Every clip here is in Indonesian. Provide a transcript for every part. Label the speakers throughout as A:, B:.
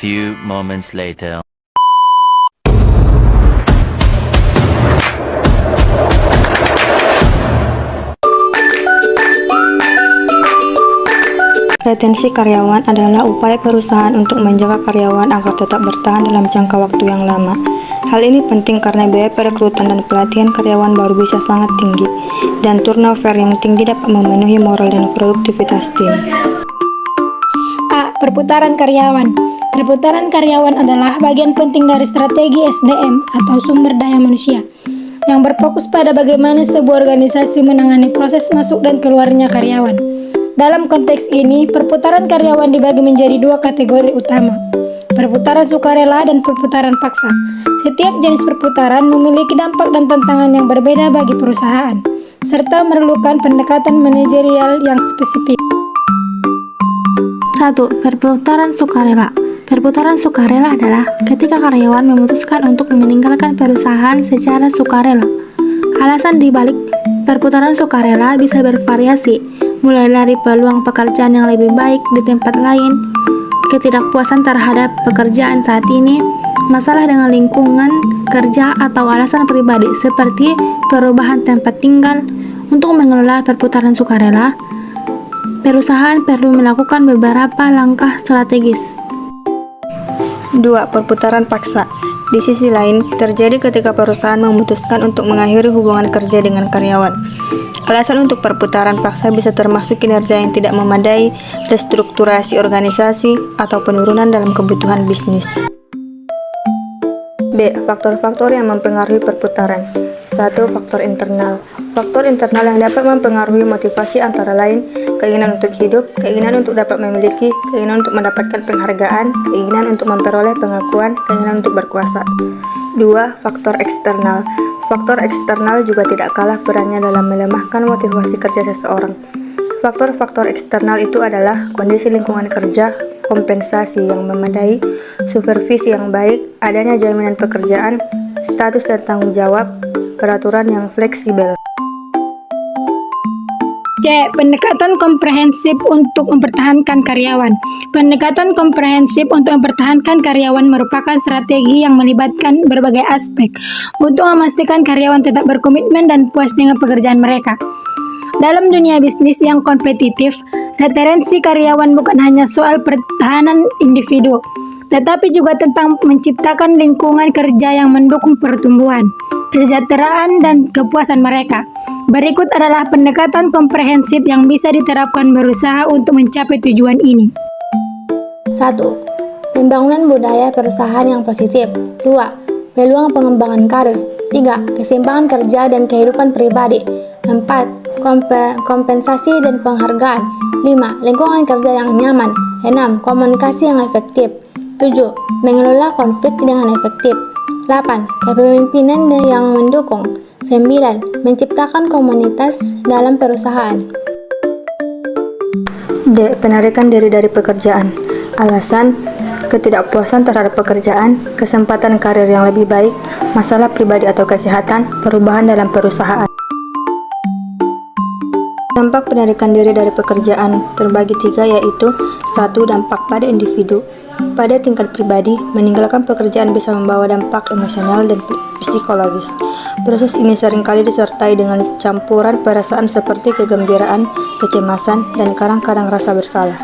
A: few moments later.
B: Retensi karyawan adalah upaya perusahaan untuk menjaga karyawan agar tetap bertahan dalam jangka waktu yang lama. Hal ini penting karena biaya perekrutan dan pelatihan karyawan baru bisa sangat tinggi, dan turnover yang tinggi dapat memenuhi moral dan produktivitas tim.
C: A. Perputaran karyawan. Perputaran karyawan adalah bagian penting dari strategi SDM atau sumber daya manusia, yang berfokus pada bagaimana sebuah organisasi menangani proses masuk dan keluarnya karyawan. Dalam konteks ini, perputaran karyawan dibagi menjadi dua kategori utama, perputaran sukarela dan perputaran paksa. Setiap jenis perputaran memiliki dampak dan tantangan yang berbeda bagi perusahaan, serta memerlukan pendekatan manajerial yang spesifik.
D: 1. Perputaran sukarela. Perputaran sukarela adalah ketika karyawan memutuskan untuk meninggalkan perusahaan secara sukarela. Alasan dibalik perputaran sukarela bisa bervariasi, mulai dari peluang pekerjaan yang lebih baik di tempat lain, ketidakpuasan terhadap pekerjaan saat ini, masalah dengan lingkungan kerja, atau alasan pribadi seperti perubahan tempat tinggal. Untuk mengelola perputaran sukarela, perusahaan perlu melakukan beberapa langkah strategis.
B: 2. Perputaran paksa. Di sisi lain, terjadi ketika perusahaan memutuskan untuk mengakhiri hubungan kerja dengan karyawan. Alasan untuk perputaran paksa bisa termasuk kinerja yang tidak memadai, restrukturasi organisasi, atau penurunan dalam kebutuhan bisnis. B. Faktor-faktor yang mempengaruhi perputaran. 1. Faktor internal. Faktor internal yang dapat mempengaruhi motivasi antara lain keinginan untuk hidup, keinginan untuk dapat memiliki, keinginan untuk mendapatkan penghargaan, keinginan untuk memperoleh pengakuan, keinginan untuk berkuasa. 2. Faktor eksternal. Faktor eksternal juga tidak kalah perannya dalam melemahkan motivasi kerja seseorang. Faktor-faktor eksternal itu adalah kondisi lingkungan kerja, kompensasi yang memadai, supervisi yang baik, adanya jaminan pekerjaan, status dan tanggung jawab, peraturan yang fleksibel.
C: C. Pendekatan komprehensif untuk mempertahankan karyawan. Pendekatan komprehensif untuk mempertahankan karyawan merupakan strategi yang melibatkan berbagai aspek untuk memastikan karyawan tetap berkomitmen dan puas dengan pekerjaan mereka. Dalam dunia bisnis yang kompetitif, retensi karyawan bukan hanya soal pertahanan individu, tetapi juga tentang menciptakan lingkungan kerja yang mendukung pertumbuhan, kesejahteraan, dan kepuasan mereka. Berikut adalah pendekatan komprehensif yang bisa diterapkan berusaha untuk mencapai tujuan ini.
D: 1. Pembangunan budaya perusahaan yang positif. 2. Peluang pengembangan karir. 3. Keseimbangan kerja dan kehidupan pribadi. 4. Kompensasi dan penghargaan. 5. Lingkungan kerja yang nyaman. 6. Komunikasi yang efektif. 7. Mengelola konflik dengan efektif. 8. Kepemimpinan yang mendukung. 9. Menciptakan komunitas dalam perusahaan.
B: D. Penarikan diri dari pekerjaan. Alasan: ketidakpuasan terhadap pekerjaan, kesempatan karir yang lebih baik, masalah pribadi atau kesehatan, perubahan dalam perusahaan. Dampak penarikan diri dari pekerjaan terbagi 3, yaitu 1. Dampak pada individu. Pada tingkat pribadi, meninggalkan pekerjaan bisa membawa dampak emosional dan psikologis. Proses ini seringkali disertai dengan campuran perasaan seperti kegembiraan, kecemasan, dan kadang-kadang rasa bersalah.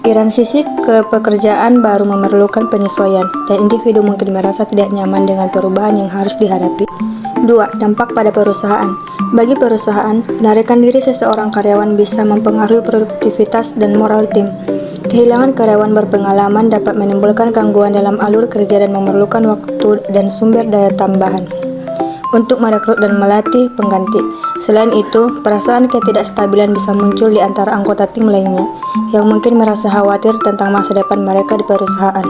B: Transisi ke pekerjaan baru memerlukan penyesuaian, dan individu mungkin merasa tidak nyaman dengan perubahan yang harus dihadapi. 2. Dampak pada perusahaan. Bagi perusahaan, penarikan diri seseorang karyawan bisa mempengaruhi produktivitas dan moral tim. Kehilangan karyawan berpengalaman dapat menimbulkan gangguan dalam alur kerja dan memerlukan waktu dan sumber daya tambahan untuk merekrut dan melatih pengganti. Selain itu, perasaan ketidakstabilan bisa muncul di antara anggota tim lainnya yang mungkin merasa khawatir tentang masa depan mereka di perusahaan.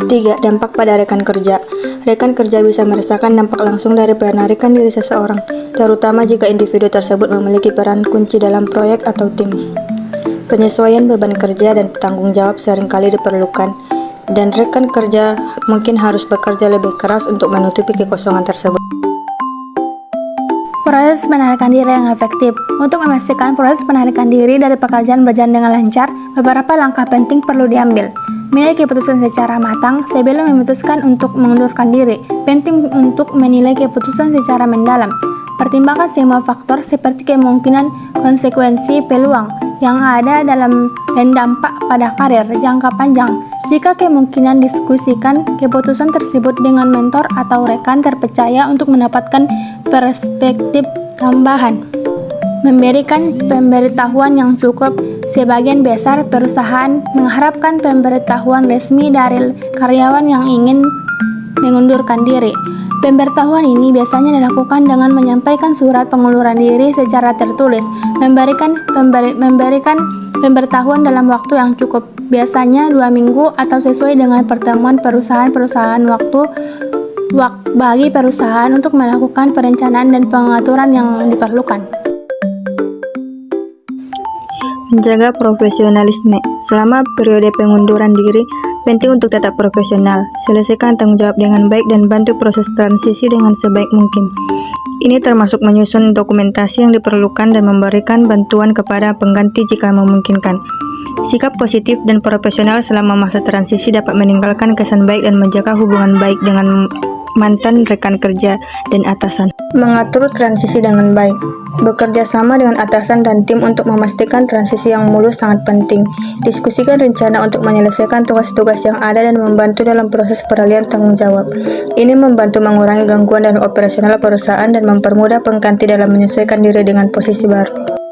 B: 3. Dampak pada rekan kerja. Rekan kerja bisa merasakan dampak langsung dari penarikan diri seseorang, terutama jika individu tersebut memiliki peran kunci dalam proyek atau tim. Penyesuaian beban kerja dan tanggung jawab seringkali diperlukan, dan rekan kerja mungkin harus bekerja lebih keras untuk menutupi kekosongan tersebut.
D: Proses penarikan diri yang efektif. Untuk memastikan proses penarikan diri dari pekerjaan berjalan dengan lancar, beberapa langkah penting perlu diambil. Menilai keputusan secara matang sebelum memutuskan untuk mengundurkan diri. Penting untuk menilai keputusan secara mendalam. Pertimbangkan semua faktor seperti kemungkinan, konsekuensi, peluang yang ada dan dampak pada karir jangka panjang. Jika kemungkinan, diskusikan keputusan tersebut dengan mentor atau rekan terpercaya untuk mendapatkan perspektif tambahan. Memberikan pemberitahuan yang cukup. Sebagian besar perusahaan mengharapkan pemberitahuan resmi dari karyawan yang ingin mengundurkan diri. Pemberitahuan ini biasanya dilakukan dengan menyampaikan surat pengunduran diri secara tertulis, memberikan pemberitahuan dalam waktu yang cukup, biasanya 2 minggu atau sesuai dengan pertemuan perusahaan bagi perusahaan untuk melakukan perencanaan dan pengaturan yang diperlukan.
B: Menjaga profesionalisme. Selama periode pengunduran diri, penting untuk tetap profesional. Selesaikan tanggung jawab dengan baik dan bantu proses transisi dengan sebaik mungkin. Ini termasuk menyusun dokumentasi yang diperlukan dan memberikan bantuan kepada pengganti jika memungkinkan. Sikap positif dan profesional selama masa transisi dapat meninggalkan kesan baik dan menjaga hubungan baik dengan mantan rekan kerja dan atasan. Mengatur transisi dengan baik. Bekerja sama dengan atasan dan tim untuk memastikan transisi yang mulus sangat penting. Diskusikan rencana untuk menyelesaikan tugas-tugas yang ada dan membantu dalam proses peralihan tanggung jawab. Ini membantu mengurangi gangguan dalam operasional perusahaan dan mempermudah pengganti dalam menyesuaikan diri dengan posisi baru.